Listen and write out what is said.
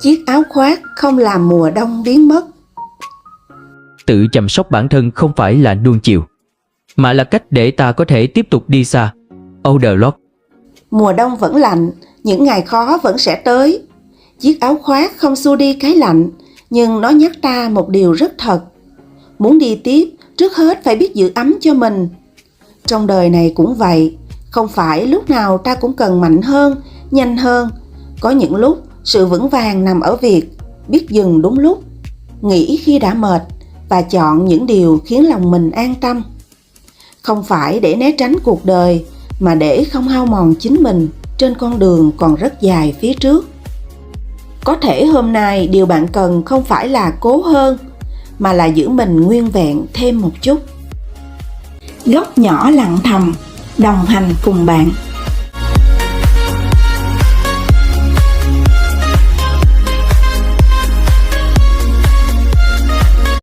Chiếc áo khoác không làm mùa đông biến mất. Tự chăm sóc bản thân không phải là nuông chiều, mà là cách để ta có thể tiếp tục đi xa. Audre. Mùa đông vẫn lạnh, những ngày khó vẫn sẽ tới. Chiếc áo khoác không xua đi cái lạnh, nhưng nó nhắc ta một điều rất thật. Muốn đi tiếp, trước hết phải biết giữ ấm cho mình. Trong đời này cũng vậy, không phải lúc nào ta cũng cần mạnh hơn, nhanh hơn. Có những lúc sự vững vàng nằm ở việc biết dừng đúng lúc, nghỉ khi đã mệt và chọn những điều khiến lòng mình an tâm. Không phải để né tránh cuộc đời, mà để không hao mòn chính mình trên con đường còn rất dài phía trước. Có thể hôm nay điều bạn cần không phải là cố hơn, mà là giữ mình nguyên vẹn thêm một chút. Góc nhỏ lặng thầm, đồng hành cùng bạn.